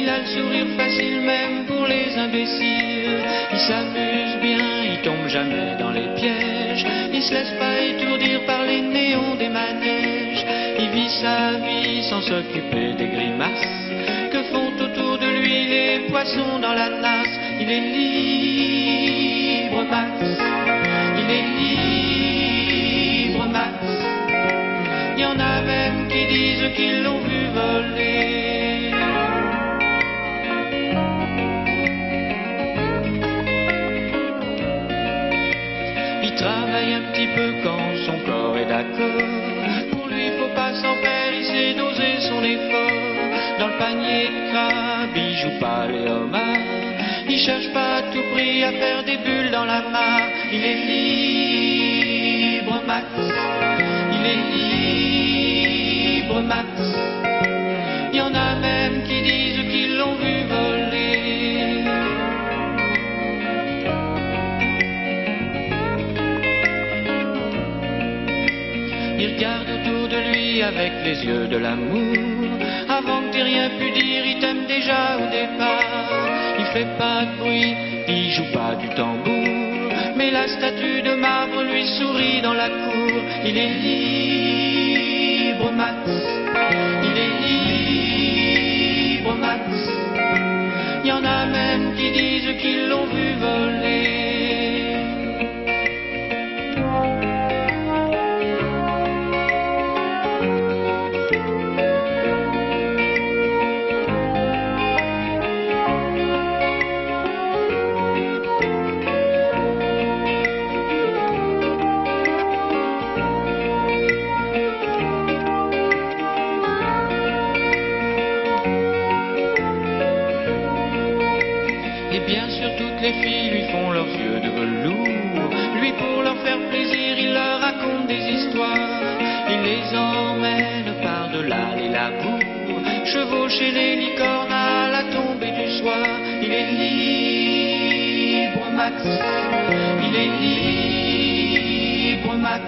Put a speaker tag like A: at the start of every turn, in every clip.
A: Il a le sourire facile même pour les imbéciles. Il s'amuse bien, il tombe jamais dans les pièges. Il se laisse pas étourdir par les néons des manèges. Il vit sa vie sans s'occuper des grimaces que font autour de lui les poissons dans la nasse. Il est libre, Max. Il est libre, Max. Il y en a même qui disent qu'ils l'ont vu voler. Il travaille un petit peu quand son corps est d'accord. Pour lui, faut pas s'en faire, il sait doser son effort. Dans le panier de crabe, il joue pas les homards. Il cherche pas à tout prix à faire des bulles dans la mare. Il est libre, Max. Il est libre, Max. Il y en a même qui disent qu'ils l'ont vu voler. Il regarde autour de lui avec les yeux de l'amour. Avant que t'aies rien pu dire, il t'aime déjà au départ. Il fait pas de bruit, il joue pas du tambour, mais la statue de marbre lui sourit dans la cour. Il est libre, Max. Il est libre, Max. Il y en a même qui disent qu'ils l'ont vu voler. Et bien sûr toutes les filles lui font leurs yeux de velours. Lui pour leur faire plaisir il leur raconte des histoires. Il les emmène par-delà les labours, chevaucher les licornes à la tombée du soir. Il est libre, Max. Il est libre, Max.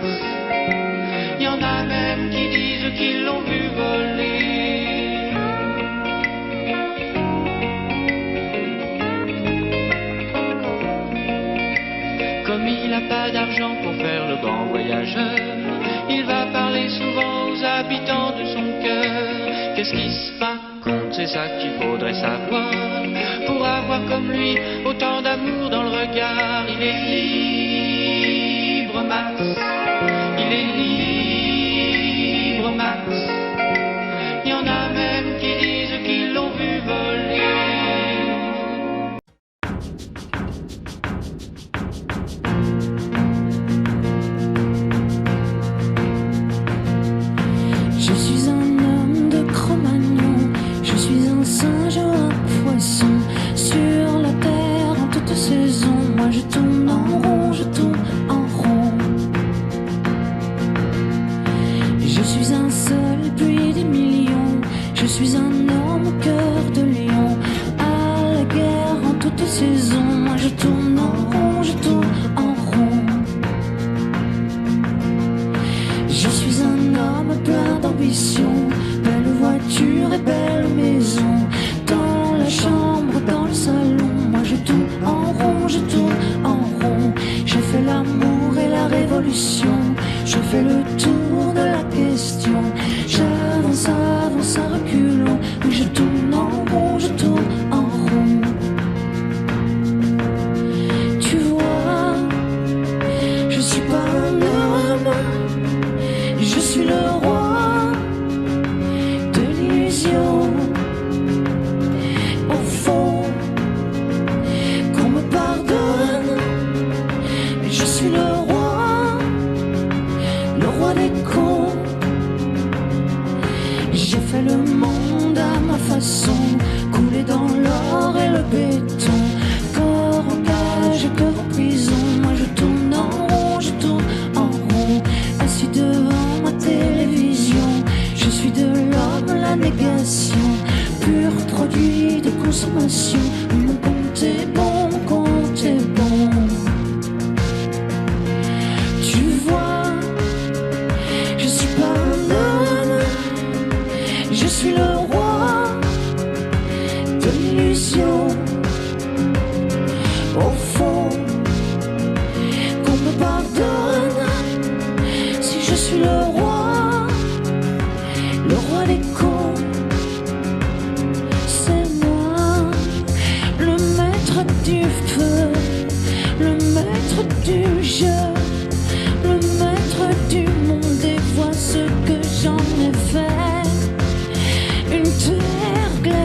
A: Il y en a même qui disent qu'ils l'ont vu voler. Comme il n'a pas d'argent pour faire le grand voyageur, il va parler souvent aux habitants de son cœur. Qu'est-ce qui se raconte, c'est ça qu'il faudrait savoir, pour avoir comme lui autant d'amour dans le regard. Il est libre, Max. Il est libre, Max. Il y en a même qui disent qu'ils l'ont vu voler.
B: Belle voiture et belle maison. Dans la chambre, dans le salon, moi je tourne en rond, je tourne en rond. J'ai fait l'amour et la révolution, je fais le tour de la question. J'avance, avance à reculons, oui je tourne en rond, je tourne en rond. Tu vois, je suis pas un homme, je suis le roi. Au fond, qu'on me pardonne, mais je suis le roi des cons. J'ai fait le monde à ma façon, coulé dans l'or et le béton. Corps en cage, cœur en prison, moi je tourne en rond, je tourne en rond. Assis devant ma télévision, je suis de l'homme la négation, pur produit de consommation. Mon compte est bon, mon compte est bon. Tu vois, je suis pas un homme, je suis le roi de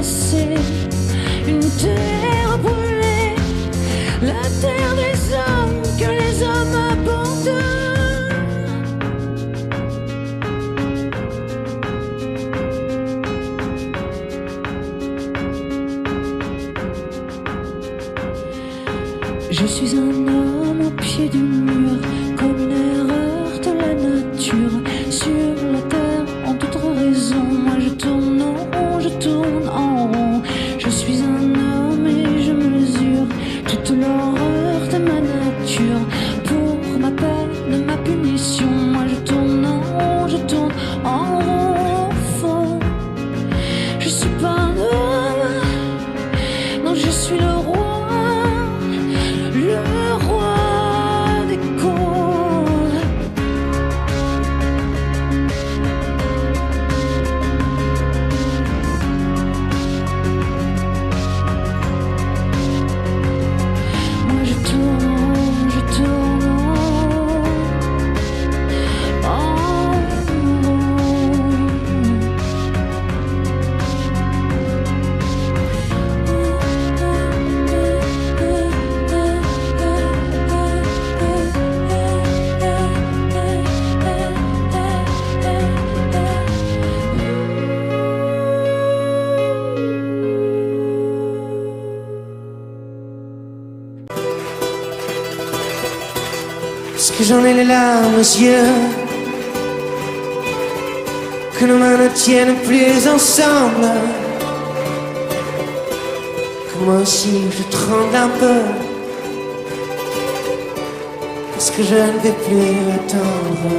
B: passé, une terre brûlée, la terre des hommes que les hommes abandonnent. Je suis un homme au pied du mur, comme une erreur de la nature. Sur la terre, en toute raison, moi je tourne en rond, je tourne en rond. Je suis un homme et je mesure toute l'horreur de ma nature. Pour ma peine, ma punition, moi je tourne en rond, je tourne en rond. Au fond, je suis pas un homme, non je suis le roi. Le roi des cons. Moi je tourne en
C: Est-ce que j'en ai les larmes aux yeux, que nos mains ne tiennent plus ensemble, que moi aussi je tremble un peu, parce que je ne vais plus attendre.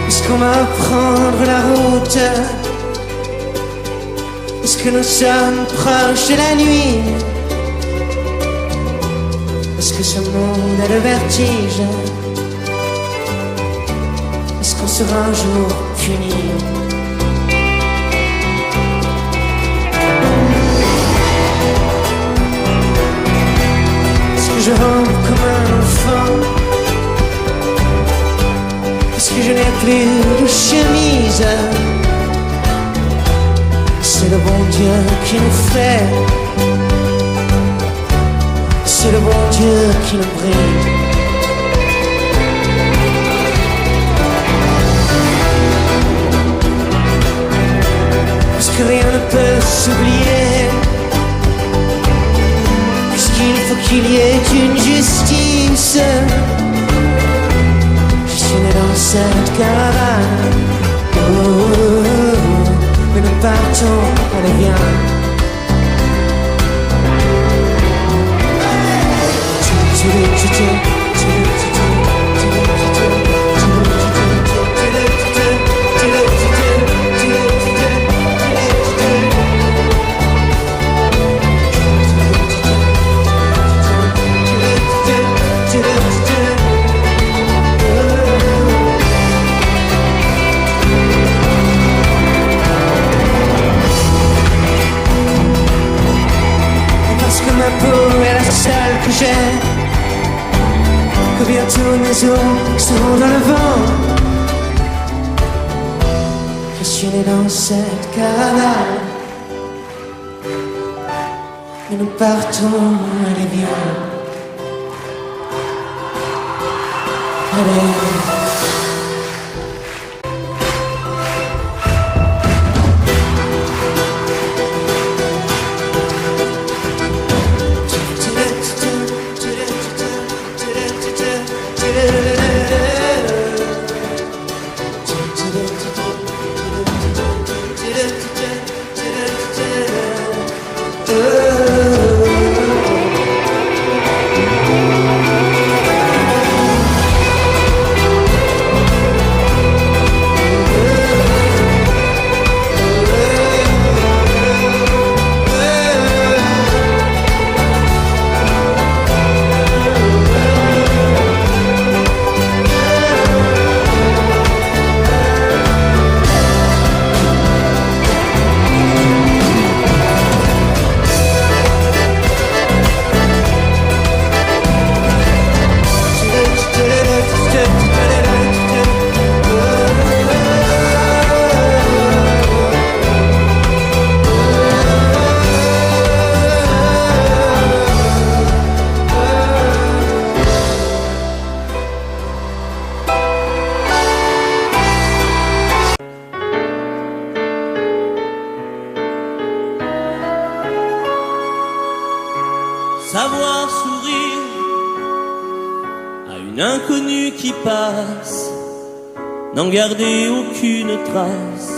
C: Est-ce qu'on va prendre la route? Est-ce que nous sommes proches de la nuit? Est-ce que ce monde a le vertige? Est-ce qu'on sera un jour puni? Est-ce que je rampe comme un enfant? Est-ce que je n'ai plus de chemise? C'est le bon Dieu qui nous fait, c'est le bon Dieu qui nous brille. Parce que rien ne peut s'oublier, puisqu'il faut qu'il y ait une justice. Je suis né dans cette caravane. Mais nous partons, allez viens. Ma peau est la seule que j'ai, que bientôt mes os seront dans le vent. Je suis né dans cette caravane, et nous partons, allez viens. Allez.
D: passe, n'en garder aucune trace,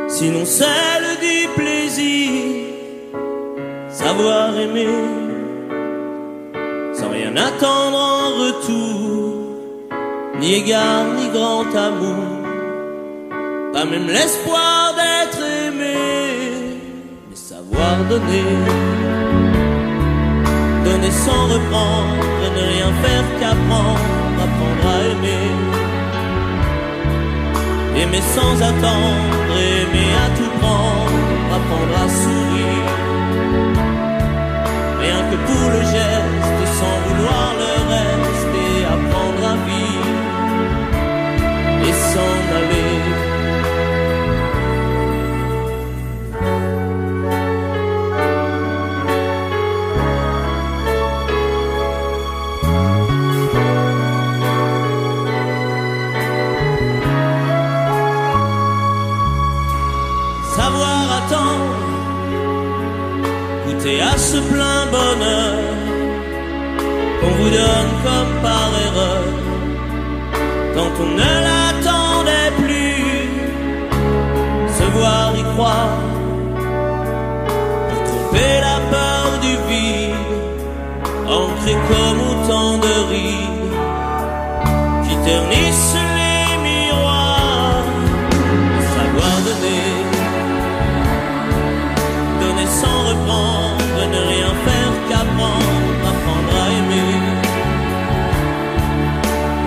D: sinon celle du plaisir, savoir aimer, sans rien attendre en retour, ni égard ni grand amour, pas même l'espoir d'être aimé, mais savoir donner, donner sans reprendre, et ne rien faire qu'apprendre, apprendre à aimer, aimer sans attendre, aimer à tout prendre, apprendre à sourire, rien que pour le geste, sans vouloir le reste, et apprendre à vivre, et s'en aller. Savoir attendre, goûter à ce plein bonheur qu'on vous donne comme par erreur, quand on ne l'attendait plus, se voir y croire, pour tromper la peur du vide, ancré comme autant de rides qui ternissent les miroirs. Savoir donner, donner sans reprendre, ne rien faire qu'apprendre, apprendre à aimer,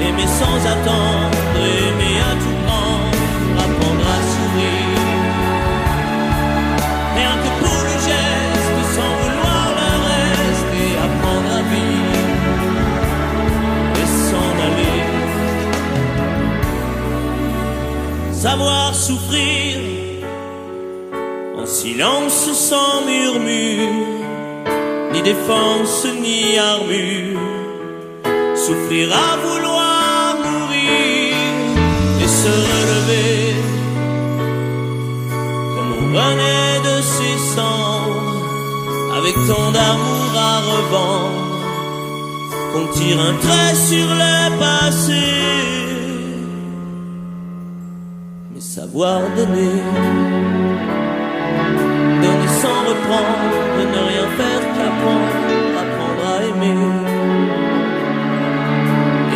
D: aimer sans attendre, aimer à tout prendre, apprendre à sourire, rien que pour le geste, sans vouloir le reste, et apprendre à vivre, et s'en aller. Savoir souffrir en silence sans murmure, ni défense ni armure, souffrir à vouloir mourir et se relever comme on renaît de ses cendres, avec tant d'amour à revendre qu'on tire un trait sur le passé, mais savoir donner, donner sans reprendre, ne rien faire qu'apprendre, apprendre à aimer,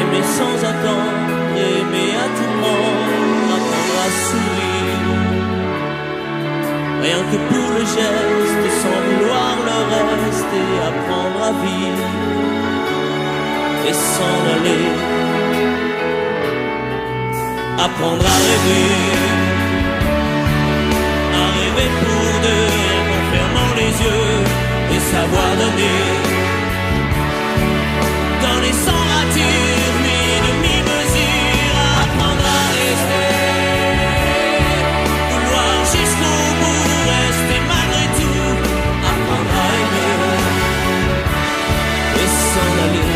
D: aimer sans attendre, aimer à tout prendre, apprendre à sourire, rien que pour le geste, sans vouloir le reste, et apprendre à vivre, et s'en aller, apprendre à rêver, pour deux, en fermant les yeux, et savoir donner, donner sans rature, ni demi-mesure, apprendre à rester, vouloir jusqu'au bout, rester malgré tout, apprendre à aimer, et s'en aller,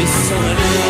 D: et s'en aller.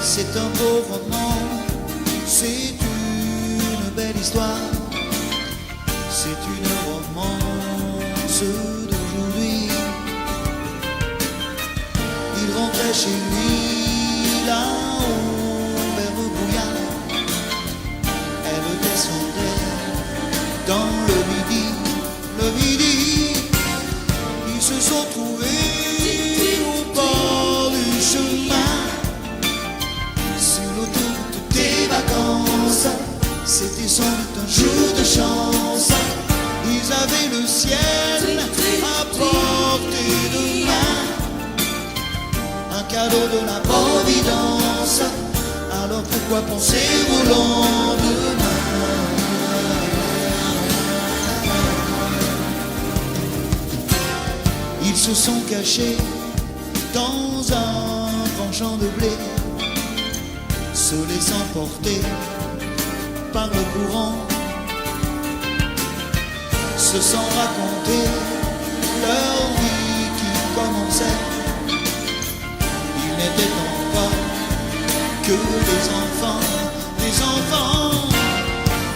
E: C'est un beau roman, c'est une belle histoire, c'est une romance d'aujourd'hui. Il rentrait chez lui là-haut vers le brouillard, elle descendait dans le midi, ils se sont trouvés au bord du chemin, sur l'autoroute des vacances. C'était sans doute un jour de chance, ils avaient le ciel à portée de main, un cadeau de la Providence. Alors pourquoi penser au lendemain? Ils se sont cachés dans un grand champ de blé, se laissant porter par le courant, se sont raconté leur vie qui commençait. Ils n'étaient encore que des enfants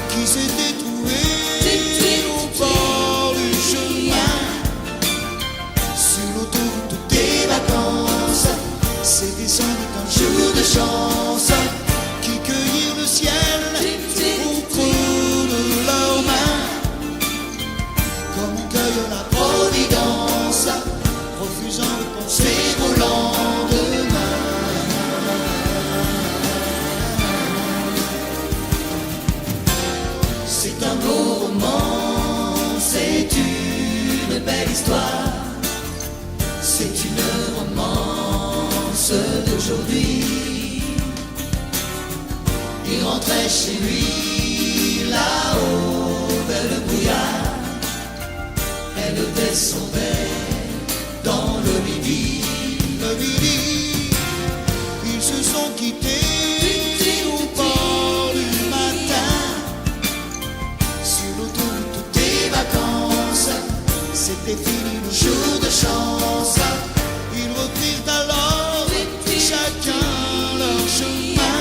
E: qui s'étaient trouvés au bord du chemin, sur l'autoroute des vacances. C'était sans doute un jour de chance, qui cueillirent le ciel au creux de leurs mains, comme on cueille la Providence, refusant de penser au lendemain. C'est un beau roman, c'est une belle histoire, c'est une romance d'aujourd'hui. Il rentrait chez lui là-haut vers le brouillard, elle descendait dans le midi. Ils se sont quittés au bord du matin, sur l'autoroute des vacances. C'était fini le jour de chance, ils reprirent alors chacun leur chemin,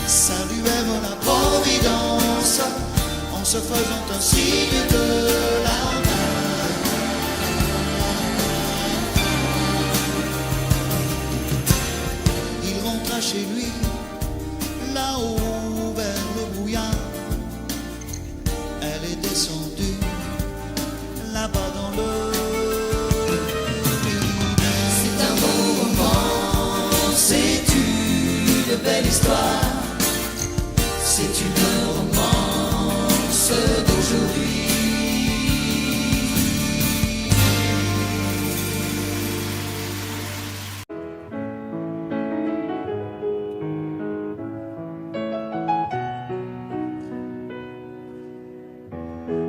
E: saluèrent la Providence en se faisant un signe de la main. Il rentra chez lui là-haut vers le brouillard, elle est descendue là-bas dans le midi. C'est un beau roman, c'est une belle histoire, c'est une romance d'aujourd'hui.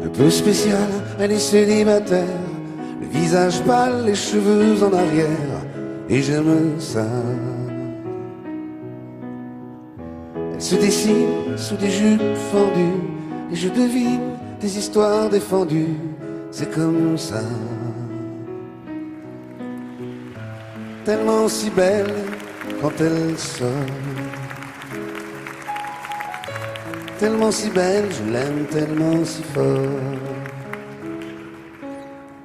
C: Un peu spécial, elle est célibataire, le visage pâle, les cheveux en arrière, et j'aime ça. Elle se dessine sous des jupes fendues, et je devine des histoires défendues, c'est comme ça. Tellement si belle quand elle sort, tellement si belle, je l'aime tellement si fort.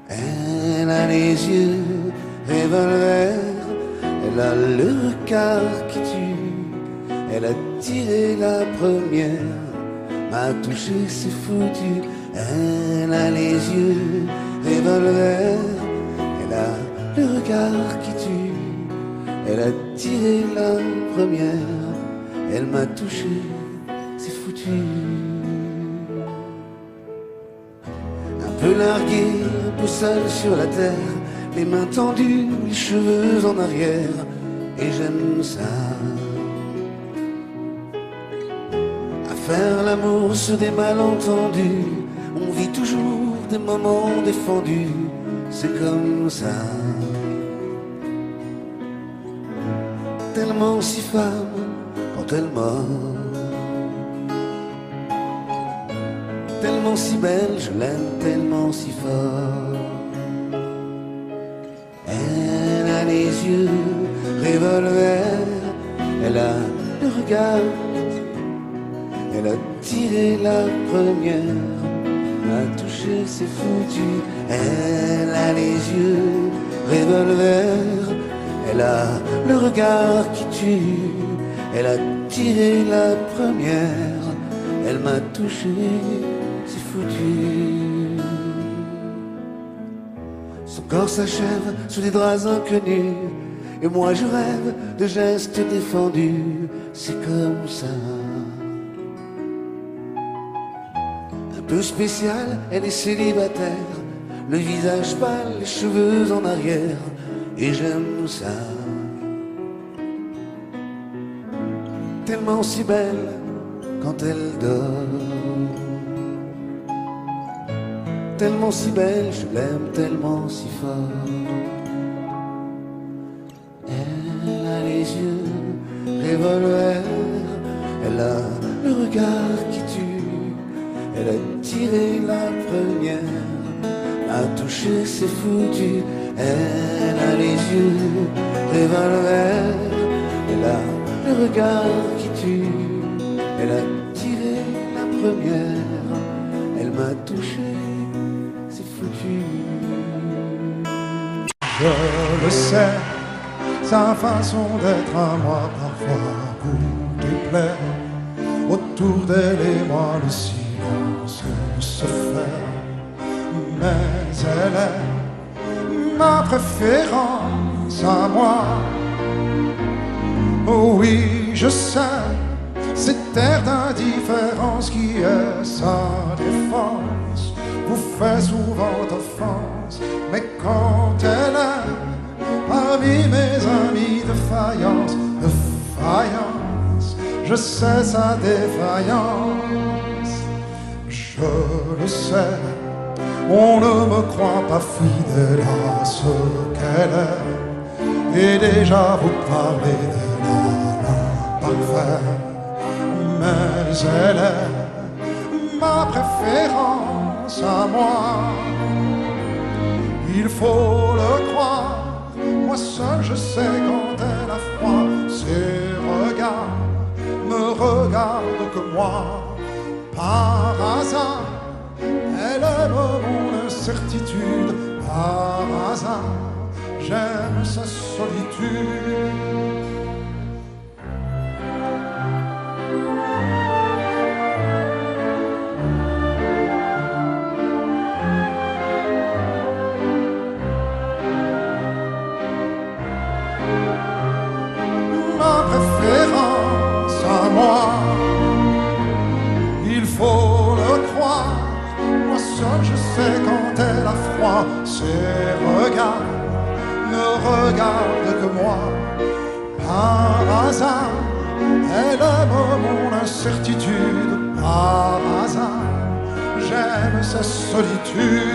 C: Elle a les yeux revolver, elle a le regard qui tue, elle a tiré la première, m'a touché, c'est foutu. Elle a les yeux revolver, elle a le regard qui tue, elle a tiré la première, elle m'a touché, c'est foutu. Un peu largué, un peu seul sur la terre, les mains tendues, les cheveux en arrière, et j'aime ça. À faire l'amour sur des malentendus, on vit toujours des moments défendus, c'est comme ça. Tellement si femme quand elle mord, tellement si belle, je l'aime tellement si fort. Elle a les yeux revolver, regard. Elle a tiré la première, m'a touché, c'est foutu. Elle a les yeux revolver, elle a le regard qui tue. Elle a tiré la première, elle m'a touché, c'est foutu. Son corps s'achève sous des draps inconnus, et moi je rêve de gestes défendus. C'est comme ça. Un peu spécial, elle est célibataire, le visage pâle, les cheveux en arrière, et j'aime ça. Tellement si belle quand elle dort, tellement si belle, je l'aime tellement si fort. Elle a les yeux revolver, elle a le regard qui tue. Elle a tiré la première, m'a touché, c'est foutu. Elle a les yeux revolver, elle a le regard qui tue. Elle a tiré la première, elle m'a touché, c'est foutu.
F: Je le sais, sa façon d'être à moi parfois vous déplaît. Autour d'elle et moi le silence se fait, mais elle est ma préférence à moi. Oh oui, je sais, cette air d'indifférence qui est sa défense vous fait souvent offense. Mais quand elle est parmi mes amis de faïence, je sais sa défaillance. Je le sais, on ne me croit pas fidèle à ce qu'elle est, et déjà vous parlez de l'imparfait. Mais elle est ma préférence à moi. Il faut le croire, moi seul je sais quand elle a froid. Ses regards me regardent que moi. Par hasard, elle aime mon incertitude. Par hasard, j'aime sa solitude. Ma préférence à moi, il faut le croire, moi seul je sais quand elle a froid. Ses regards ne regardent que moi. Par hasard, elle aime mon incertitude. Par hasard, j'aime sa solitude.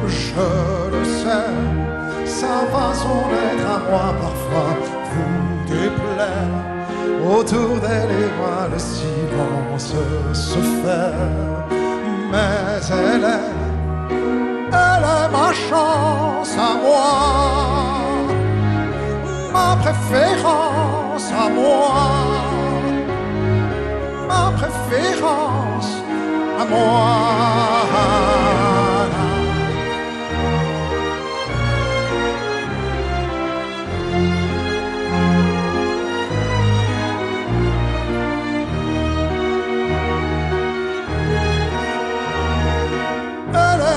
F: Je le sais, sa façon d'être à moi parfois vous déplaît. Autour d'elle et moi le silence se fait. Mais elle est ma chance à moi, ma préférence à moi, ma préférence à moi.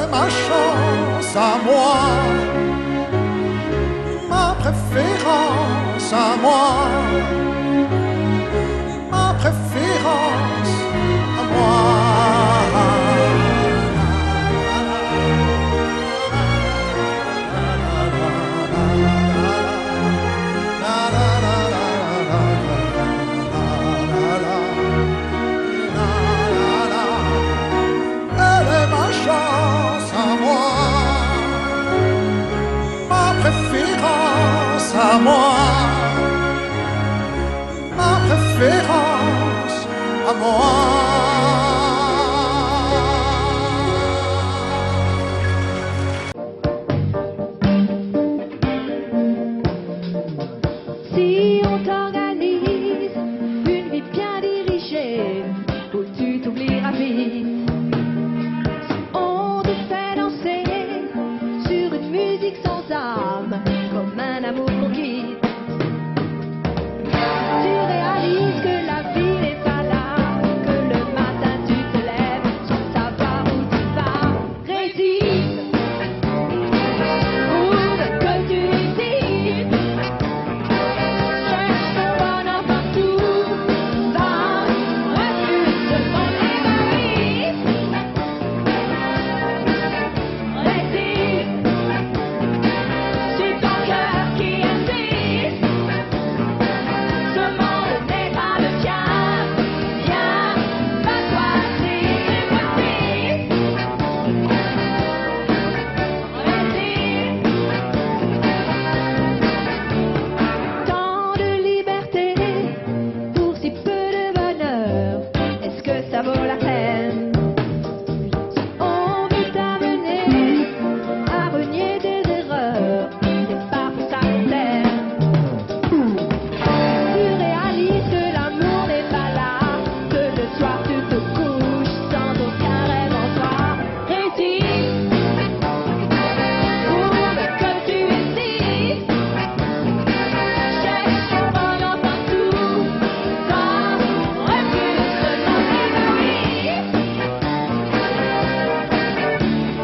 F: Ma chance à moi, ma préférence à moi, ma préférence à moi. Elle est ma chance à moi, ma préférence à moi, ma préférence à moi.
B: Si on t'organise amour qu'on quitte. Tu réalises que la vie n'est pas là, que le matin tu te lèves sans savoir où tu vas. Résiste, prouve que tu existes. Cherche ton bonheur partout, va, refuse de prendre l'égoïsme. Résiste, c'est ton cœur qui insiste. Ce monde n'est pas le tien, viens, bats-toi si c'est possible. Résiste. Tant de liberté pour si peu de bonheur, est-ce que ça vaut la peine? Si on veut t'amener à renier tes erreurs, c'est pas pour ça qu'on t'aime. Tu réalises que l'amour n'est pas là, que le soir tu te couches sans aucun rêve en toi. Résiste, prouve que tu existes. Cherche ton bonheur partout, va, refuse de ton égoïsme.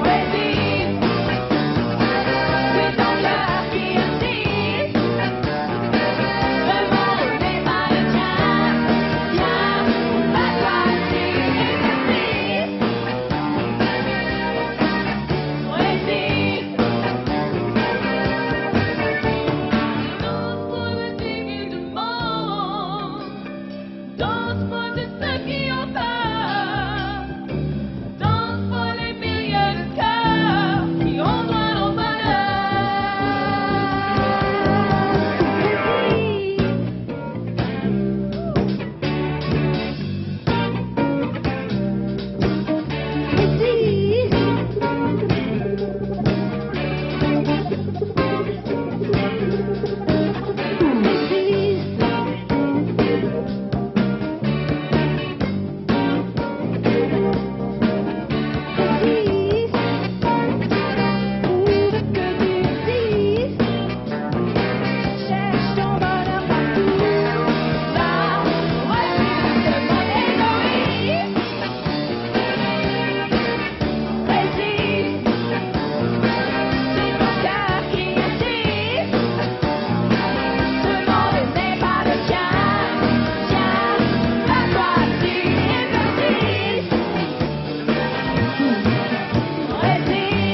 B: Résiste, c'est ton cœur qui insiste. Le monde n'est pas le tien, viens, bats-toi si c'est possible. Résiste. Danse pour le digne du monde, danse pour tous ceux qui ont peur, danse pour les milliers de cœurs qui ont droit au Cherche ton bonheur partout, va, refuse de ton égoïsme. Résiste, c'est ton cœur qui insiste. Ce monde n'est pas le tien, viens, bats-toi si c'est possible. Résiste,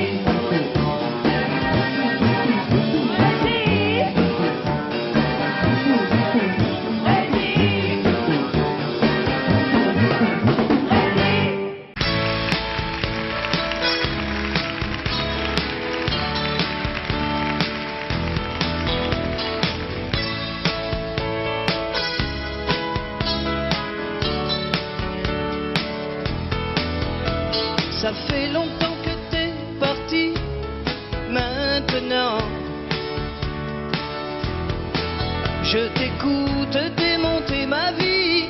A: Ça fait longtemps que t'es parti, maintenant je t'écoute démonter ma vie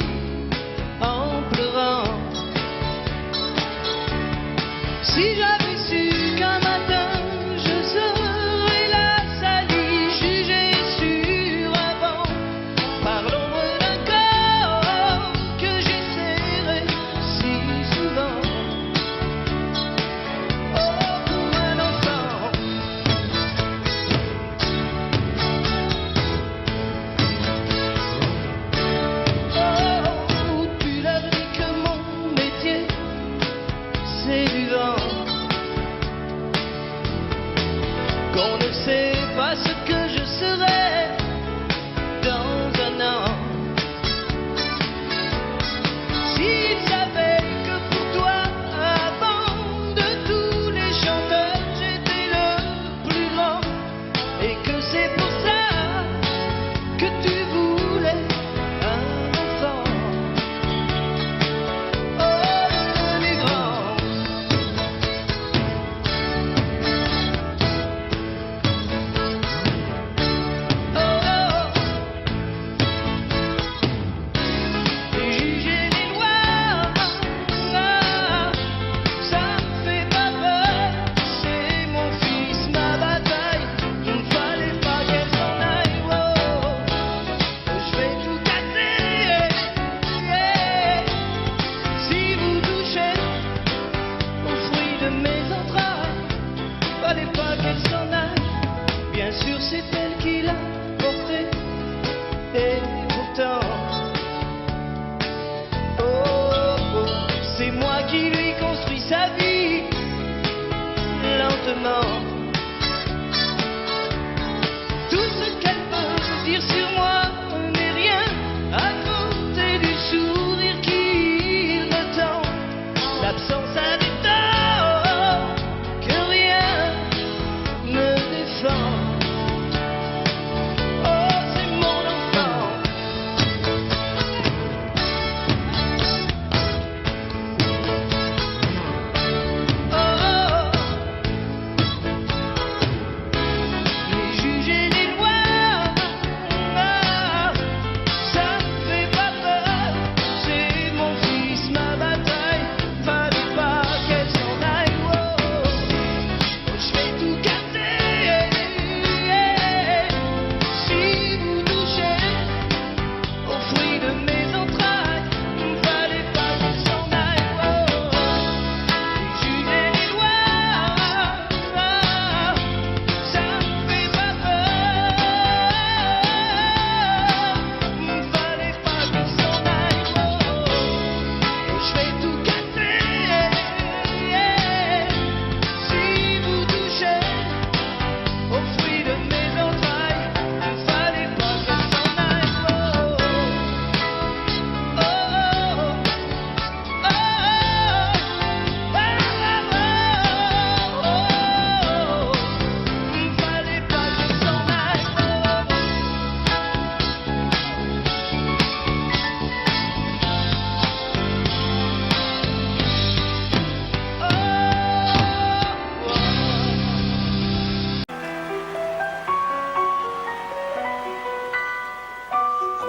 A: en pleurant. Si j'avais su qu'un matin je serais la salie jugée sur avant par l'ombre d'un corps que j'ai serré si souvent. Oh, comme un enfant. Oh, tu leur dis que mon métier c'est du vent.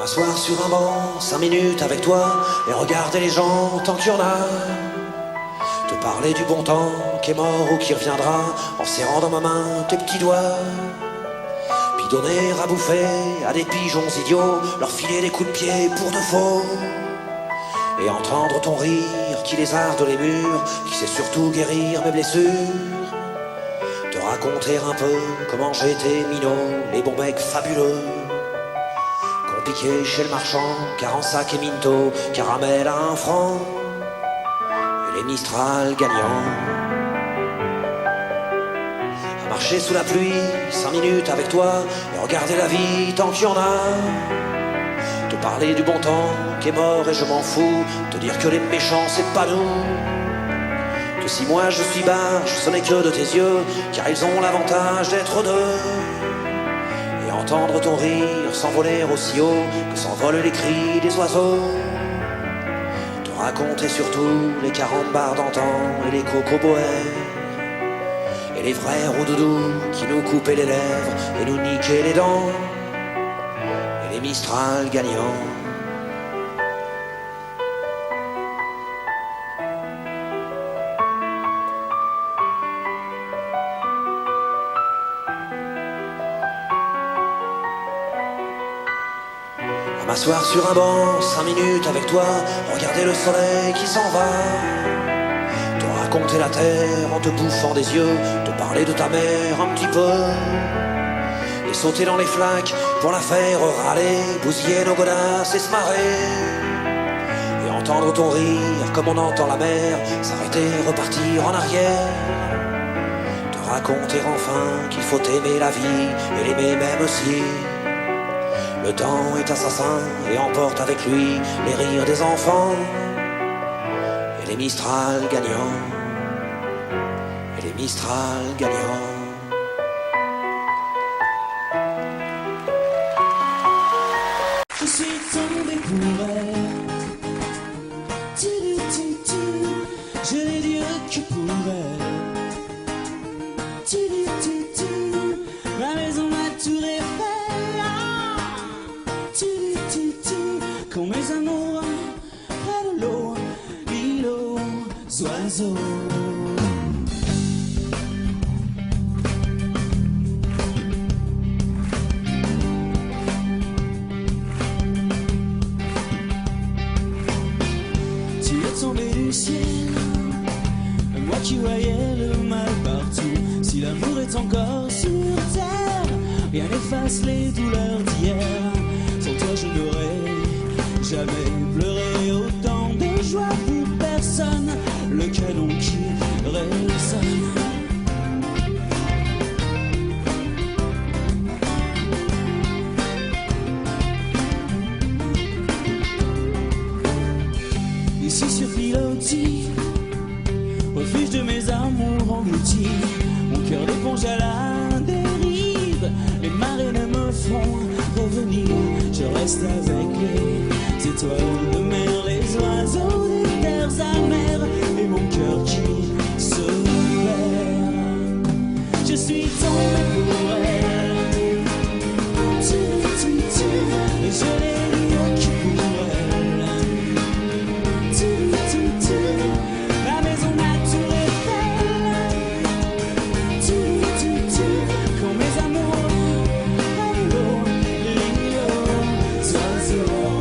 G: M'asseoir sur un banc, 5 minutes avec toi, et regarder les gens tant qu'il y en a. Te parler du bon temps qui est mort ou qui reviendra, en serrant dans ma main tes petits doigts. Puis donner à bouffer à des pigeons idiots, leur filer des coups de pied pour de faux. Et entendre ton rire qui lézarde les murs, qui sait surtout guérir mes blessures. Te raconter un peu comment j'étais minot, les bons mecs fabuleux. Piqué chez le marchand, car en sac et minto, caramel à 1 franc, et les Mistral gagnants. À marcher sous la pluie, 5 minutes avec toi, et regarder la vie tant qu'il y en a. Te parler du bon temps qui est mort et je m'en fous, te dire que les méchants c'est pas nous. Que si moi je suis barge, ce n'est que de tes yeux, car ils ont l'avantage d'être deux. Entendre ton rire s'envoler aussi haut que s'envolent les cris des oiseaux. Te raconter surtout les 40 bars d'antan et les cocoboères. Et les vrais roudoudous qui nous coupaient les lèvres et nous niquaient les dents. Et les Mistral gagnants. M'asseoir sur un banc, 5 minutes avec toi, regarder le soleil qui s'en va. Te raconter la terre en te bouffant des yeux, te parler de ta mère un petit peu. Et sauter dans les flaques pour la faire râler, bousiller nos godasses et se marrer. Et entendre ton rire comme on entend la mer, s'arrêter, repartir en arrière. Te raconter enfin qu'il faut aimer la vie et l'aimer même aussi. Le temps est assassin et emporte avec lui les rires des enfants. Et les Mistral gagnants. Et les Mistral gagnants.
B: Je suis tombé pour elle. Je n'ai Dieu que pour elle. Ma maison, ma tour Eiffel. Quand mes amours près de l'eau, l'île aux oiseaux. Tu es tombé du ciel, moi qui voyais le mal partout. Si l'amour est encore sur terre, rien n'efface les douleurs d'hier. Sans toi je n'aurais jamais pleuré autant de joie pour personne. Le canon qui résonne. Ici sur Pilotis, refuge de mes amours engloutis. Mon cœur d'éponge à la dérive. Les marées ne me font revenir. Je reste avec les étoiles de mer, les oiseaux des terres amères et mon cœur qui se perd. Je suis tombé pour elle. Et je n'ai rien que pour elle. La maison, ma tour Eiffel. Quand mes amours à l'eau, l'île aux oiseaux.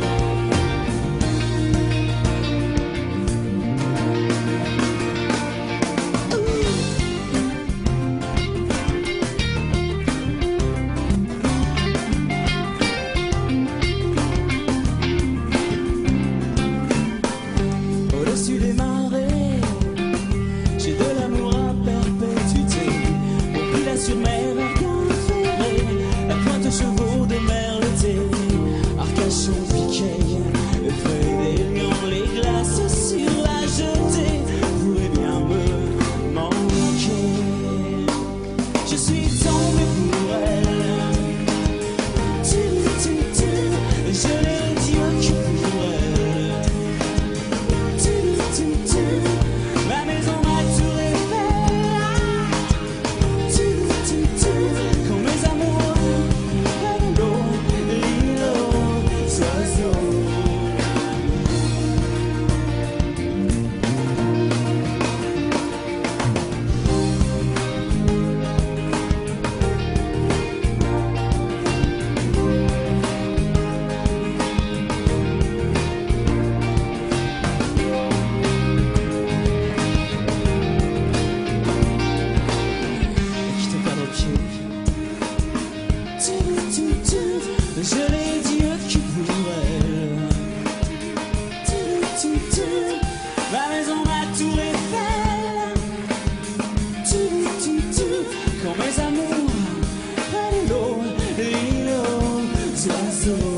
D: je l'ai dit que pour elle. Ma maison, ma tour Eiffel. Quand mes amours prennent l'eau, l'îlot, oiseaux.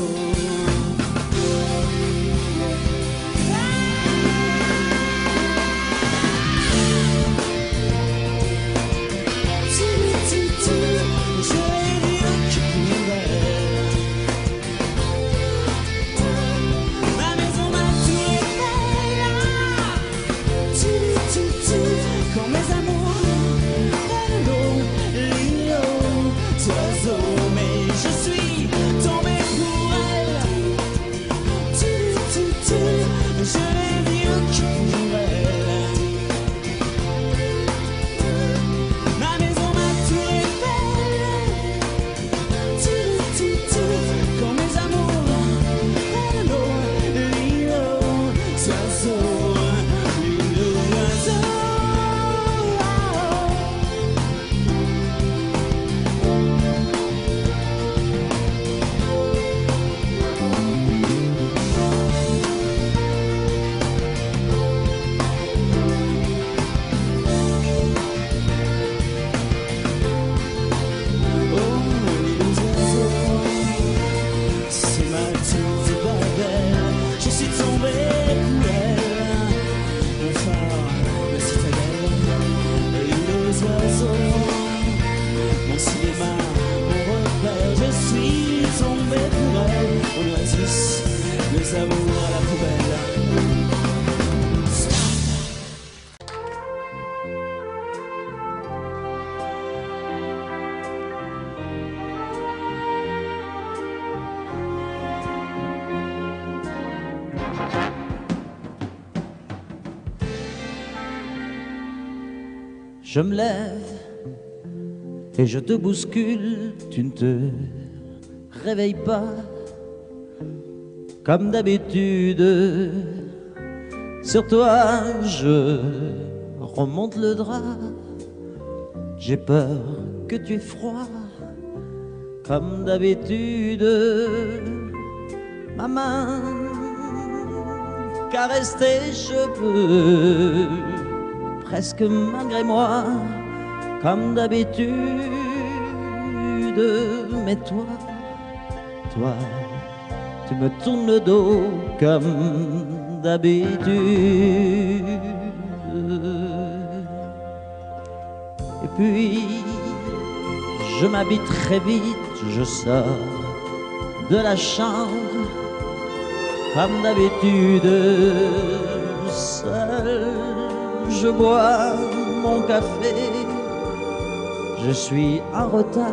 H: Je me lève et je te bouscule, tu ne te réveilles pas comme d'habitude. Sur toi, je remonte le drap. J'ai peur que tu aies froid comme d'habitude. Ma main caresse tes cheveux, presque malgré moi, comme d'habitude. Mais toi, tu me tournes le dos comme d'habitude. Et puis, je m'habille très vite, je sors de la chambre comme d'habitude. Seul, je bois mon café, je suis en retard,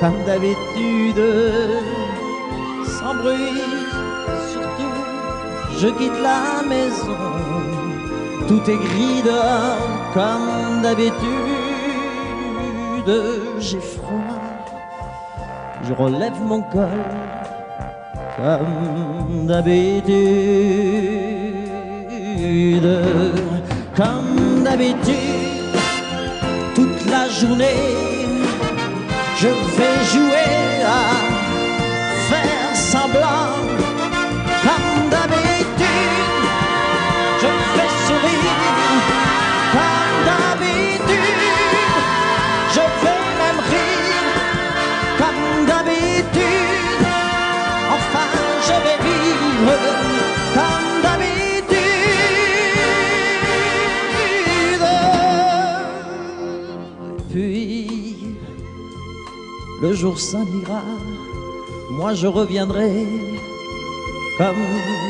H: comme d'habitude, sans bruit, surtout, je quitte la maison, tout est gris dehors, comme d'habitude, j'ai froid, je relève mon col, comme d'habitude. Comme d'habitude, toute la journée, je vais jouer à faire semblant. Comme d'habitude, je fais sourire. Comme d'habitude, je vais même rire. Comme d'habitude, enfin je vais vivre. Comme d'habitude. Puis, le jour s'en ira, moi je reviendrai comme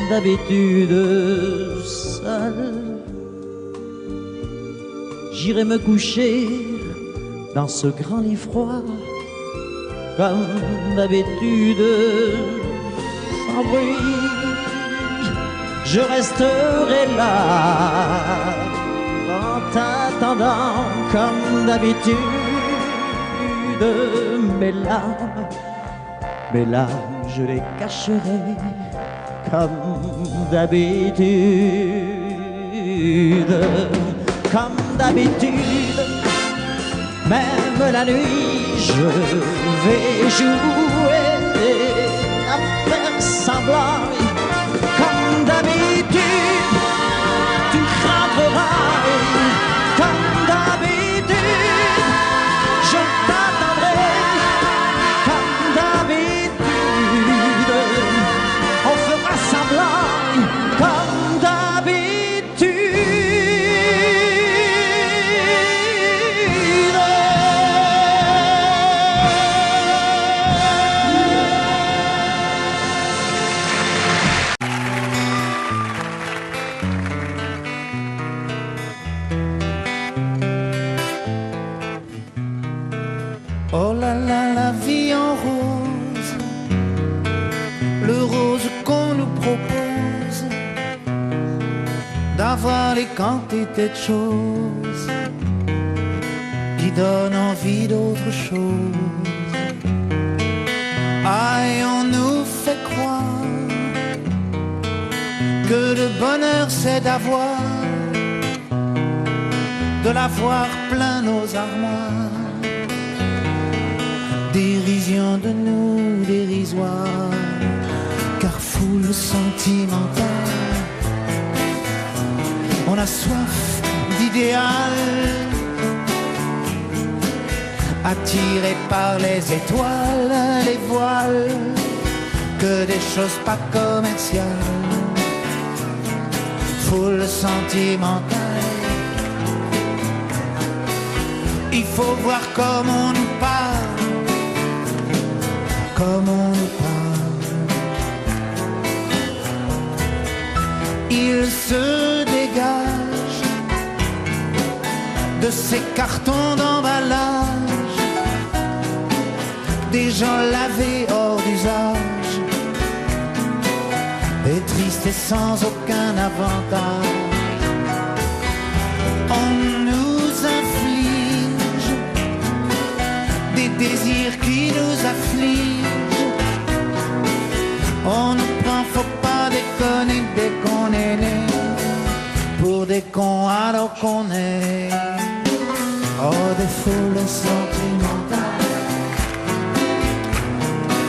H: d'habitude seul. J'irai me coucher dans ce grand lit froid, comme d'habitude, sans bruit. Je resterai là en t'attendant comme d'habitude. Mes larmes, je les cacherai comme d'habitude. Comme d'habitude, même la nuit, je vais jouer à faire semblant. Comme d'habitude, tu rentreras. Comme d'habitude, je t'attendrai. Comme d'habitude, on fera semblant. Comme
F: oh là là, la vie en rose, le rose qu'on nous propose, d'avoir les quantités de choses qui donnent envie d'autre chose. Aïe, on nous fait croire que le bonheur c'est d'avoir, de l'avoir plein nos armoires. Dérision de nous, dérisoire, car foule sentimentale. On a soif d'idéal, attiré par les étoiles, les voiles, que des choses pas commerciales. Foule sentimentale, il faut voir comment on nous parle, comme on nous parle. Il se dégage de ces cartons d'emballage, des gens lavés hors d'usage, et tristes et sans aucun avantage. On nous inflige des désirs qui nous affligent. On nous prend, faut pas déconner dès qu'on est né, pour des cons alors qu'on est. Oh, des foules sentimentales,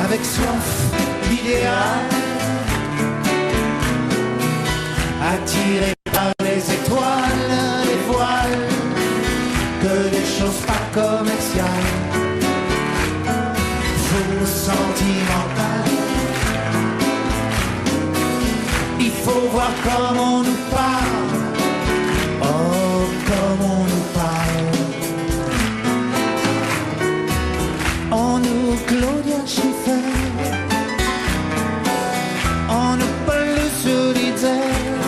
F: avec soif d'idéal, attirés par les étoiles, les voiles, que des choses pas commerciales. Foule sentimentale, il faut voir comment on nous parle, oh comme on nous parle. On nous Claudia Schiffer, on nous Paul Solitaire,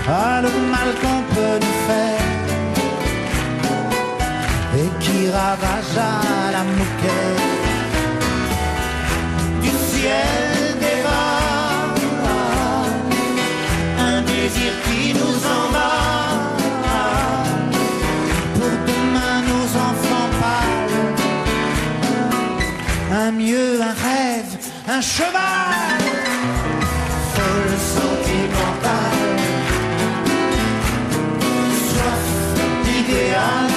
F: ah le mal qu'on peut nous faire, et qui ravage à la moquette du ciel dévore, un désir qui nous emballe, pour demain nos enfants pâles, un mieux, un rêve, un cheval, folle sentimentale, soif d'idéal,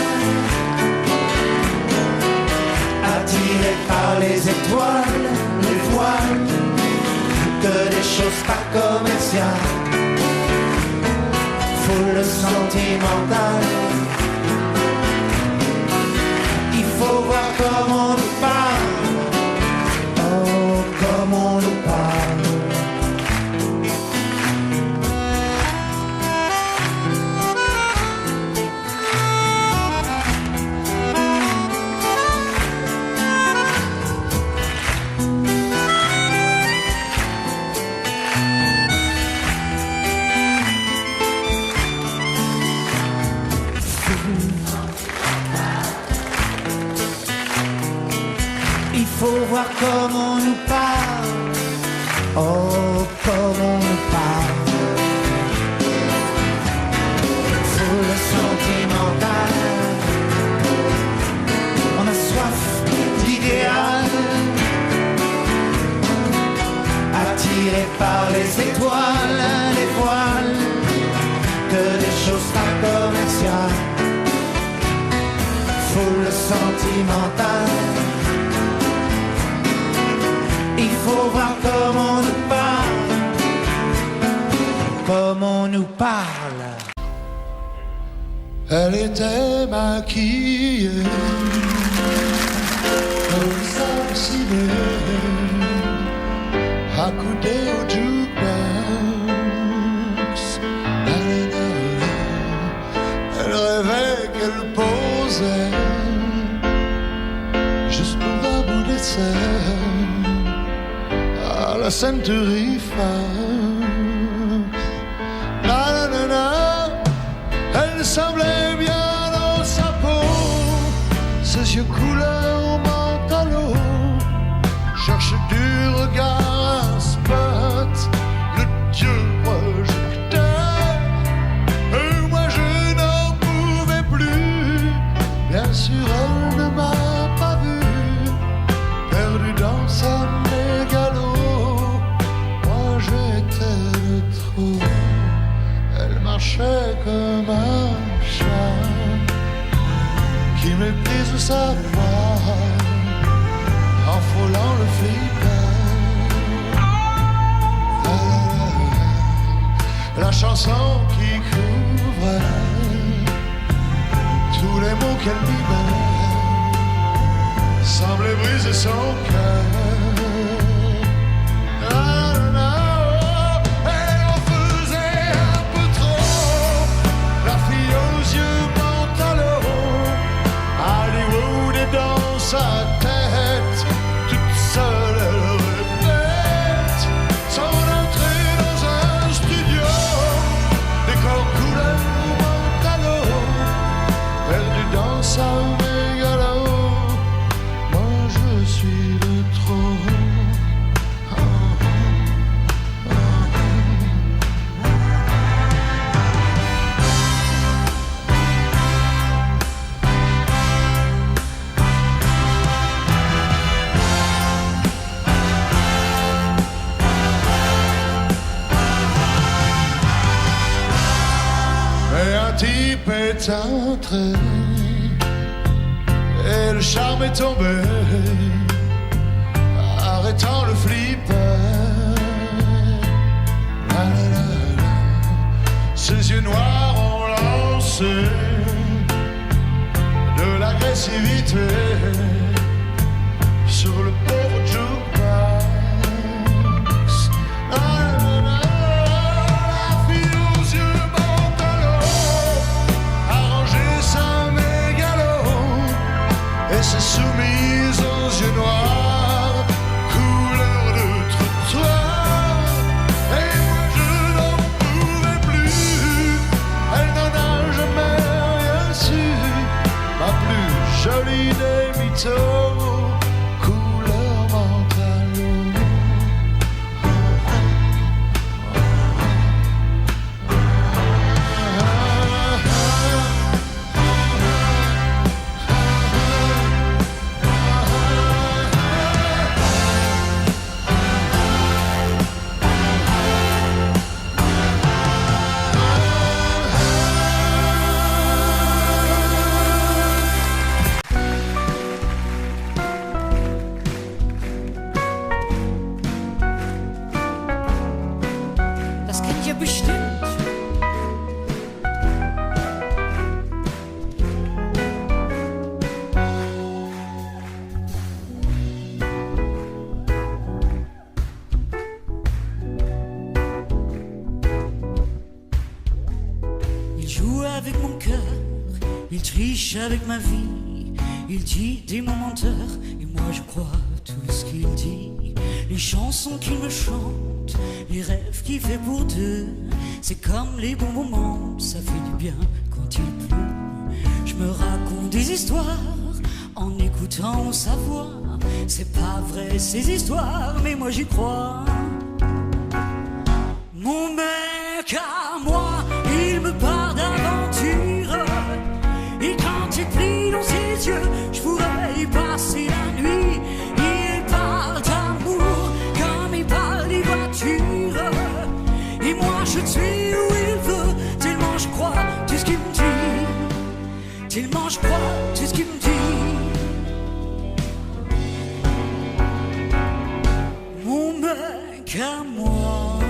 F: attiré par les étoiles, les voiles, que des choses pas commerciales. Foule sentimentale, il faut voir comment on nous parle, oh comme on nous parle. Il faut voir comment on nous parle, oh comment on nous parle. Foule sentimentale, on a soif d'idéal, attiré par les étoiles, les voiles, que des choses pas commerciales. Foule sentimentale, faut voir comment on nous parle. Comment on nous parle. Elle était maquillée comme ça ciné, accoudée au jukebox. Elle rêvait qu'elle posait juste pour un bout d'essai à la ceinture Elle semblait bien dans sa peau, ses yeux couleur mentalo, cherche du regard un spot, le dieu projecteur. Et moi je n'en pouvais plus, bien sûr elle ne m'a pas vu, perdu dans sa mégalo, moi j'étais de trop. Elle marchait comme un chat qui méprise sa voix en frôlant le flipper. La chanson qui couvrait tous les mots qu'elle libère semblait briser son cœur. Sa tête, toute seule elle répète son entrée dans un studio, décor couleur mentalo, perdu dans sa mégalo. Moi je suis de trop. Type est entré et le charme est tombé, arrêtant le flipper. Ses yeux noirs ont lancé de l'agressivité sur le pauvre jukebox. C'est soumise aux yeux noirs, couleur de trottoir. Et moi je n'en pouvais plus, elle n'en a jamais rien su. Ma plus jolie des mythos, couleur mentalo.
B: Il triche avec ma vie, il dit des mots menteurs, et moi je crois tout ce qu'il dit. Les chansons qu'il me chante, les rêves qu'il fait pour deux, c'est comme les bons moments, ça fait du bien quand il pleut. Je me raconte des histoires en écoutant sa voix, c'est pas vrai ces histoires, mais moi j'y crois. Mon mec à moi, il me parle d'aventure, et quand il plie dans ses yeux, je pourrais y passer la nuit. Il parle d'amour comme il parle des voitures, et moi je suis où il veut, tellement je crois tout ce qu'il me dit, tellement je crois tout ce qu'il me dit. Mon qu'à moi.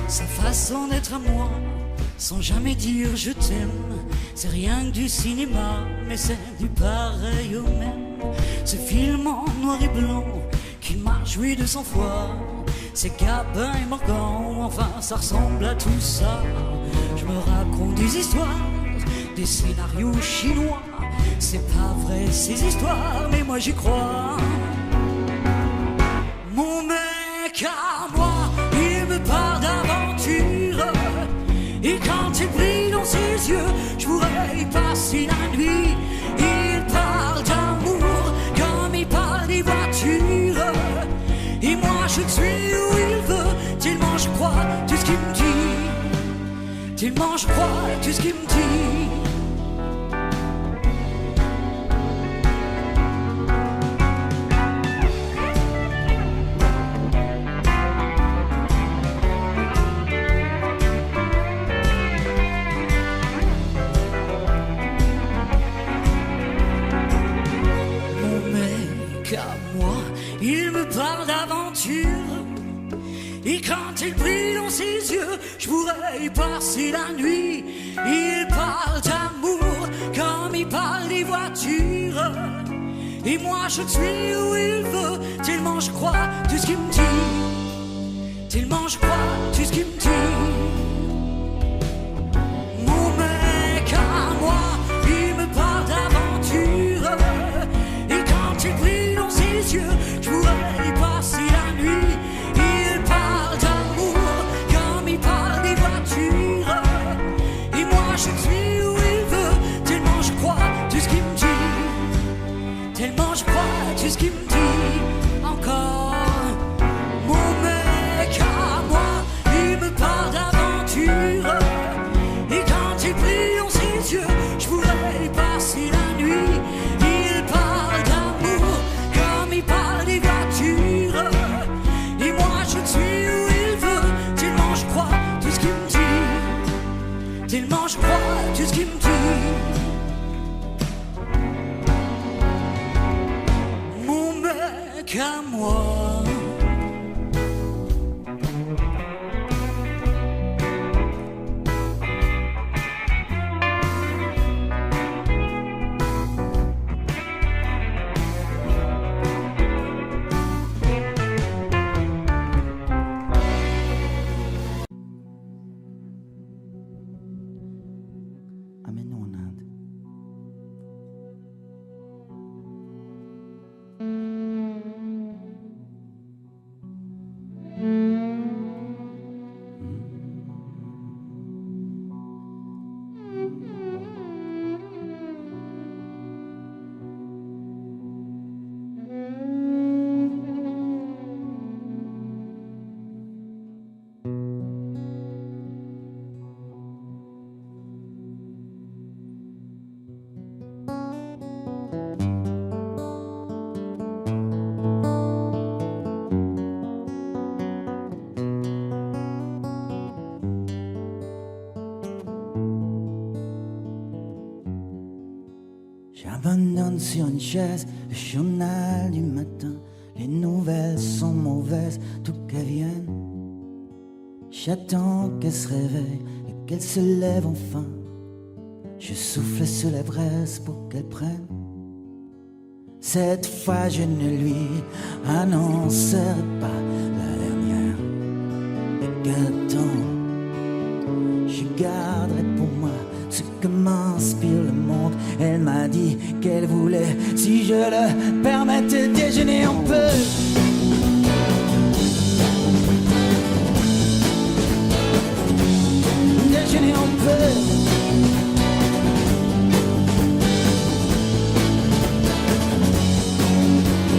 B: Sa façon d'être à moi, sans jamais dire je t'aime, c'est rien que du cinéma, mais c'est du pareil au même. Ce film en noir et blanc qu'il m'a joué de 100 fois, c'est Gabin et Morgan, enfin ça ressemble à tout ça. Je me raconte des histoires, des scénarios chinois, c'est pas vrai ces histoires, mais moi j'y crois. Mon mec à moi, il me parle d'aventure, et quand il brille dans ses yeux, je pourrais y passer la nuit. Il parle d'amour comme il parle des voitures, et moi je suis où il veut, tellement je crois tout ce qu'il me dit, tellement je crois tout ce qu'il me dit. Il me parle d'aventure, et quand il brille dans ses yeux, je pourrais y passer la nuit. Il parle d'amour comme il parle des voitures, et moi je suis où il veut, tellement je crois tout ce qu'il me dit, tellement je crois tout ce qu'il me dit. Mon mec à moi, il me parle d'aventure, et quand il brille dans ses yeux, je pourrais y passer la nuit. Il parle d'amour comme il parle des voitures, et moi je suis où il veut, tellement je crois tout ce qu'il me dit, tellement je crois tout ce qu'il me dit. Encore mon mec à moi, il me parle d'aventure, et quand il brille dans ses yeux, je pourrais y passer la nuit. Il parle d'amour comme il parle des voitures, et moi je suis où il veut, tellement je crois tout ce qu'il me dit, tellement je crois tout ce qu'il me dit. Mon mec à moi.
H: Amène-nous en Inde. J'abandonne sur une chaise le journal du matin. Les nouvelles sont mauvaises, tout qu'elles viennent. J'attends qu'elle se réveille et qu'elle se lève enfin. Je souffle sur les braises pour qu'elle prenne. Cette fois je ne lui annoncerai pas la dernière. Et qu'attends, je garderai pour moi ce que m'inspire le monde. Elle m'a dit qu'elle voulait, si je le permettais, déjeuner un peu. Déjeuner un peu.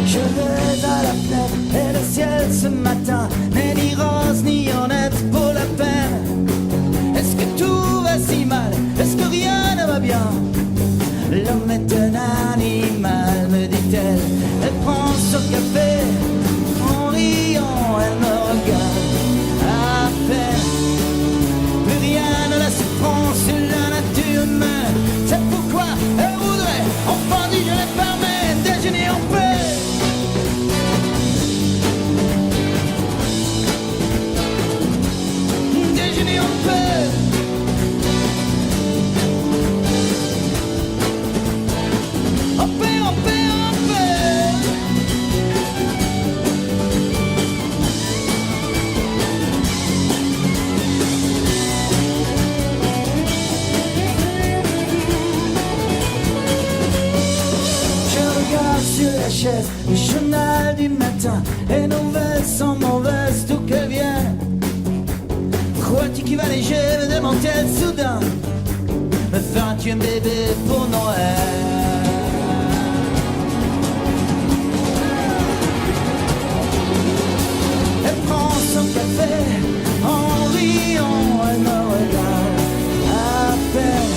H: Je vais à la fenêtre et le ciel ce matin n'est ni rose ni honnête pour la peine. Est-ce que tout va si mal? Est-ce que rien ne va bien? L'homme est un animal, me dit-elle. Elle prend son café, en riant, elle me regarde à peine. Plus rien ne la surprend sur chaise, le journal du matin, les nouvelles sont mauvaises d'où qu'elles viennent. Crois-tu qu'il va léger me demander soudain? Me feras-tu un bébé pour Noël? Elle prend son café en riant, elle me regarde à peine.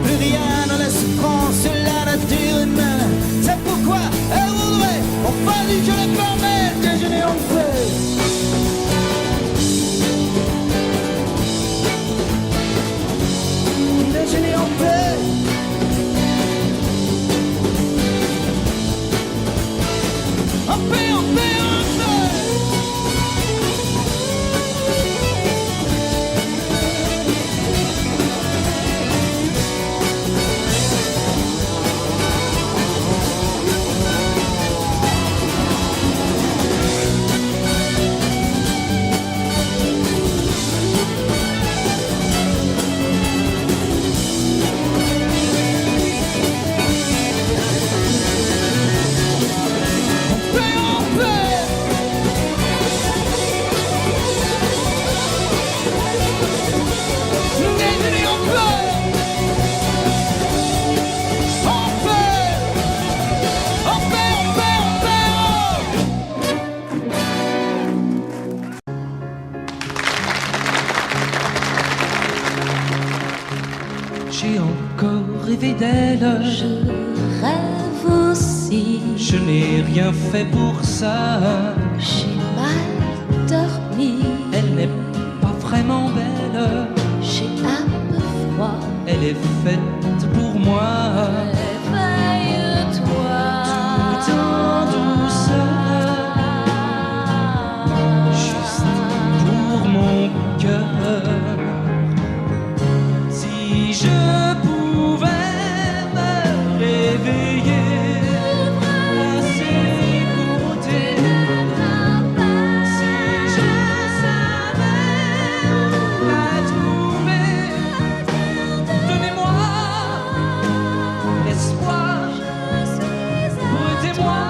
H: Plus rien ne laisse prendre sur la nature humaine. C'est pourquoi elle voudrait, enfin dit je l'ai permis, déjeuner en paix. Déjeuner en paix. En paix, en paix, en paix.
A: J'ai encore rêvé d'elle.
B: Je rêve aussi.
A: Je n'ai rien fait pour ça.
B: J'ai mal dormi.
A: Elle n'est pas vraiment belle.
B: J'ai un peu froid.
A: Elle est faite pour moi.
B: Réveille-toi.
A: Tout en douceur. Juste pour mon cœur. Si je pouvais me réveiller à ses côtés, si je savais la trouver, donnez-moi l'espoir, prêtez-moi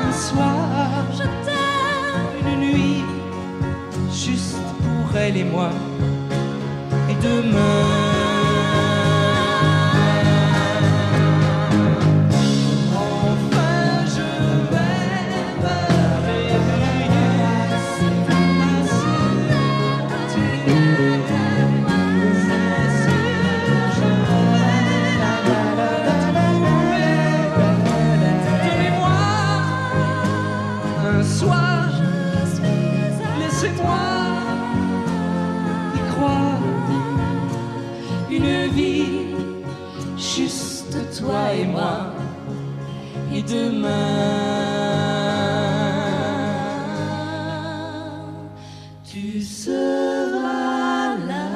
A: un soir, une nuit, juste pour elle et moi. Et demain, enfin je vais me réveiller à ses côtés. C'est sûr, je vais la trouver. Donnez-moi un soir, laissez-moi y croire. Une vie, juste toi et moi. Et demain, tu seras là.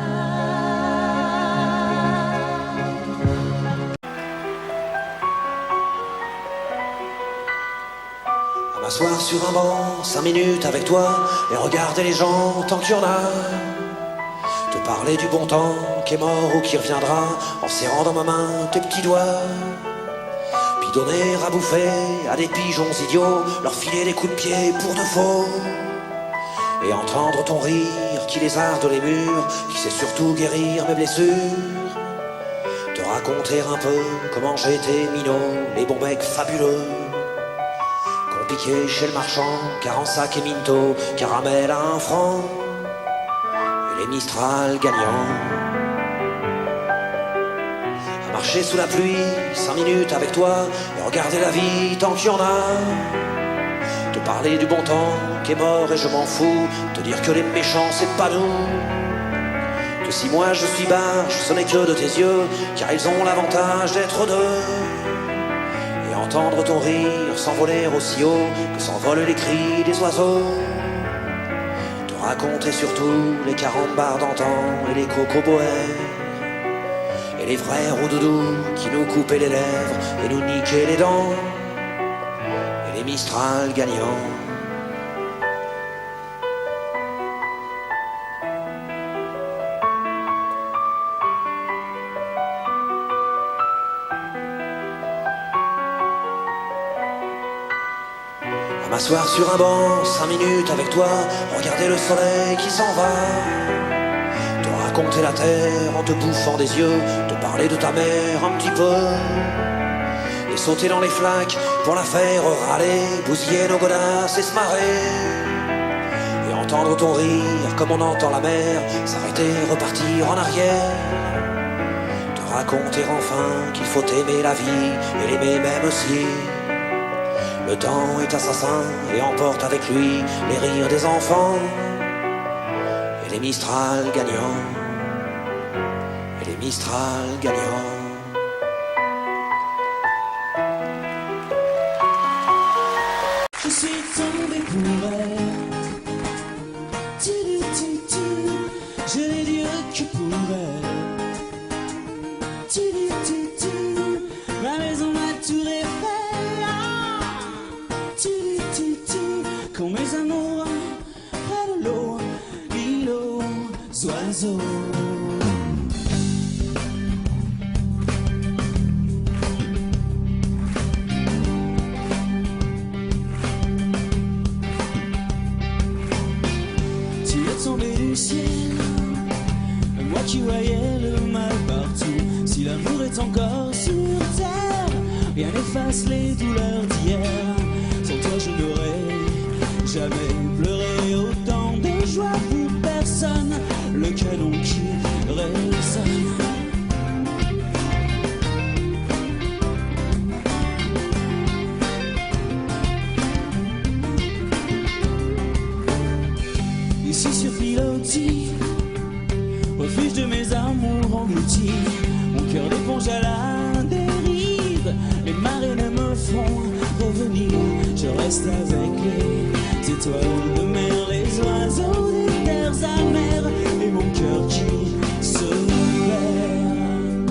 G: À m'asseoir sur un banc, 5 minutes avec toi, et regarder les gens tant qu'il y en a. Te parler du bon temps qui est mort ou qui reviendra, en serrant dans ma main tes petits doigts. Puis donner à bouffer à des pigeons idiots, leur filer des coups de pied pour de faux. Et entendre ton rire qui lézarde les murs, qui sait surtout guérir mes blessures. Te raconter un peu comment j'ai été minot, les bons becs fabuleux qu'on piquait chez le marchand, car en sac et minto, caramel à 1 franc. Les Mistral gagnants. À marcher sous la pluie, 5 minutes avec toi, et regarder la vie tant qu'il y en a. Te parler du bon temps qui est mort et je m'en fous, te dire que les méchants c'est pas nous. Que si moi je suis barge, ce n'est que de tes yeux, car ils ont l'avantage d'être deux. Et entendre ton rire s'envoler aussi haut que s'envolent les cris des oiseaux. Raconter surtout les carambars d'antan et les cocoboères et les vrais roudoudous qui nous coupaient les lèvres et nous niquaient les dents et les Mistral gagnants. M'asseoir sur un banc, 5 minutes avec toi, regarder le soleil qui s'en va, te raconter la terre en te bouffant des yeux, te parler de ta mère un petit peu, et sauter dans les flaques pour la faire râler, bousiller nos godasses et se marrer, et entendre ton rire comme on entend la mer, s'arrêter, repartir en arrière, te raconter enfin qu'il faut aimer la vie et l'aimer même aussi. Le temps est assassin et emporte avec lui les rires des enfants et les Mistral gagnants, et les Mistral gagnants.
H: Je suis tombé pour elle. Je n'ai dit que pour elle. Ma maison m'a tout refait. Quand mes amours près de l'eau, l'île aux oiseaux. Tu es tombé du ciel, moi qui voyais le mal partout. Si l'amour est encore sur terre, rien n'efface les douleurs d'hier. Sans toi je n'aurais jamais pleuré autant de joie pour personne. Le canon qui résonne. Ici sur Pilotis, refuge de mes amours engloutis, mon cœur d'éponge à la dérive. Les marées ne me font revenir, je reste avec les étoiles de mer, les oiseaux des terres amères, et mon cœur qui se perd.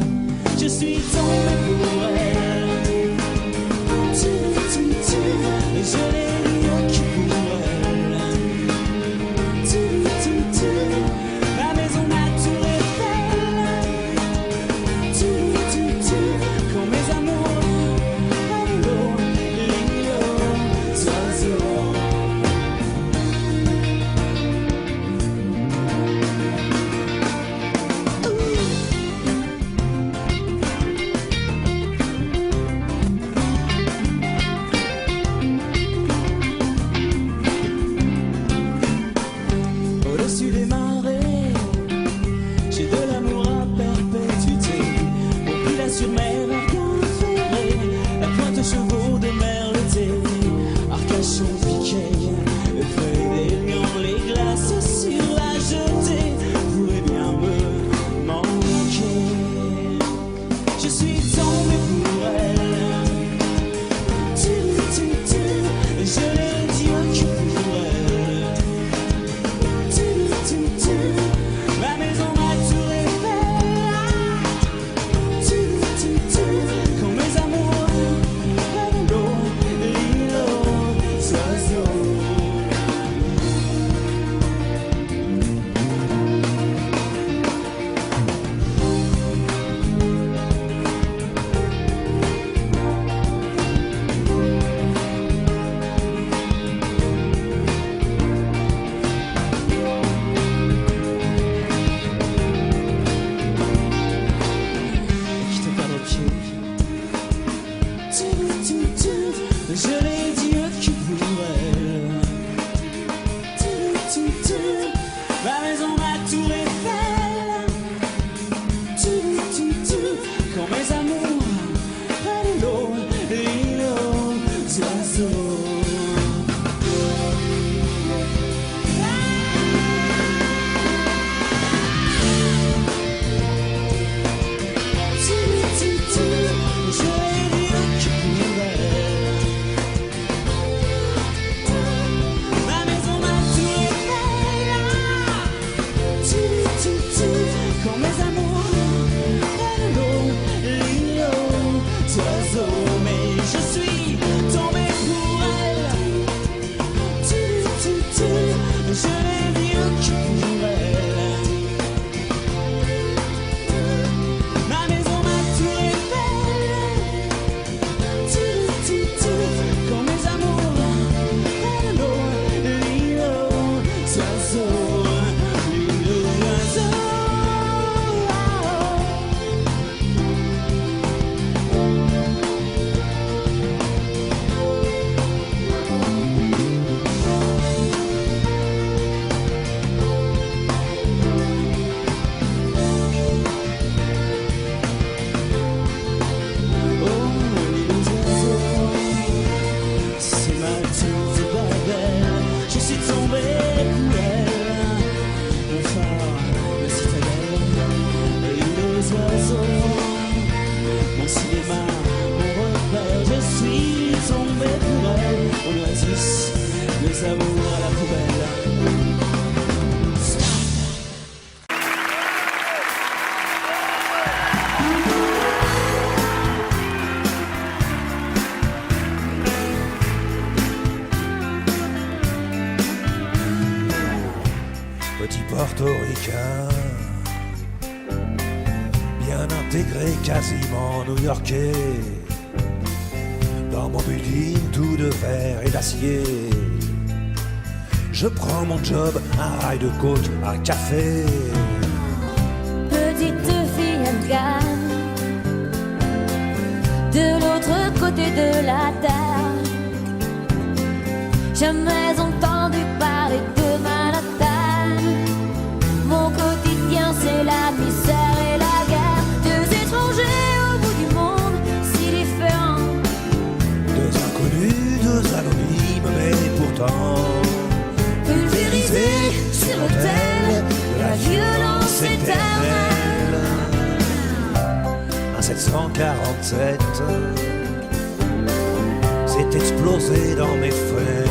H: Je suis tombé pour elle, et je l'ai dit que pour elle. La maison m'a tout refait. Quand mes amours à l'eau, les oiseaux.
I: portoricain, bien intégré, quasiment new-yorkais. Dans mon building tout de verre et d'acier, je prends mon job, un rail de coke, un café.
B: Petite fille afghane, de l'autre côté de la terre, jamais entendu parler de Manhattan. Mon quotidien c'est la misère et la guerre. Deux étrangers au bout du monde, si différents.
I: Deux inconnus, deux anonymes, mais pourtant
B: pulvérisés sur l'autel de la violence éternelle.
I: Un 747 s'est explosé dans mes fenêtres.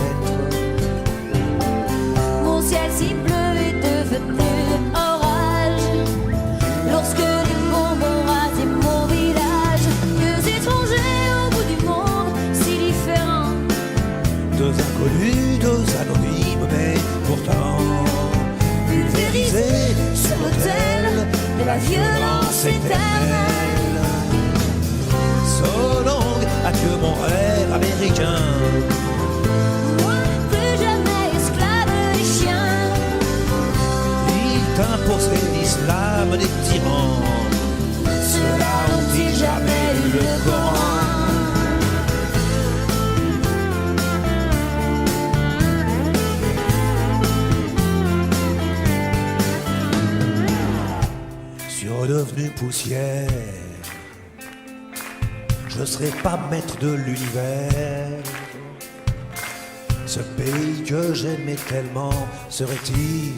B: Mon ciel si bleu est devenu orage lorsque les bombes ont rasé mon village. Deux étrangers au bout du monde, si différents.
I: Deux inconnus, deux anonymes, mais pourtant
B: pulvérisés sur l'autel de la violence éternelle.
I: So long, adieu mon rêve américain.
B: Moi, plus jamais esclave des chiens.
I: Il t'imposait l'islam des tyrans.
B: Ceux-là n'ont-ils jamais lu le Coran?
I: Devenu poussière, je serai pas maître de l'univers. Ce pays que j'aimais tellement serait-il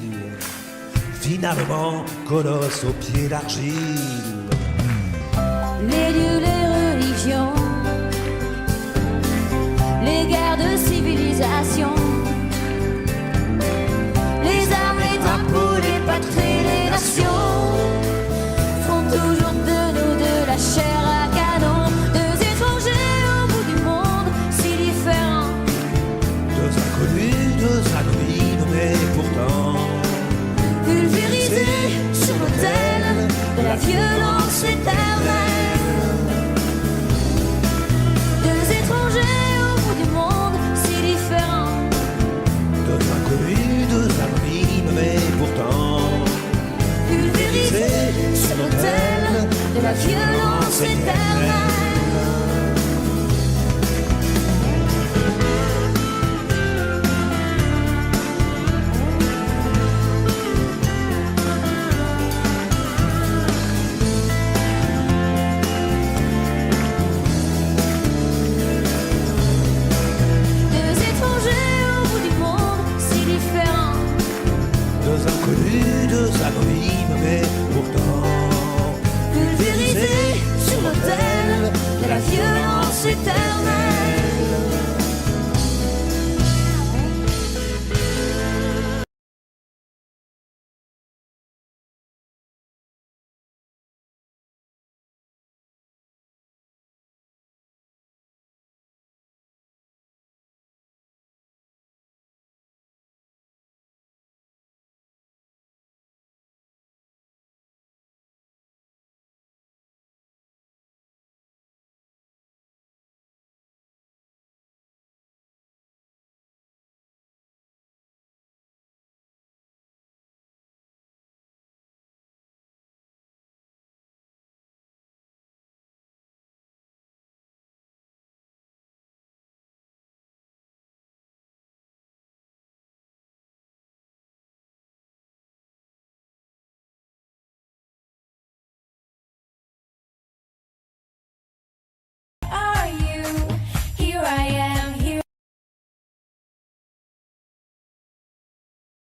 I: finalement colosse aux pieds d'argile?
B: Les dieux, les religions, les guerres de civilisation, les armes, les drapeaux, les patries, les nations toujours de nous de la chair à canon. Deux étrangers au bout du monde, si différents.
I: Deux inconnus, deux anonymes, mais pourtant
B: pulvérisés sur l'autel de la violence éternelle. Deux étrangers au bout du monde, si différents.
I: Deux inconnus, deux anonymes, mais pourtant
B: pulvérisés sur l'autel de la violence éternelle.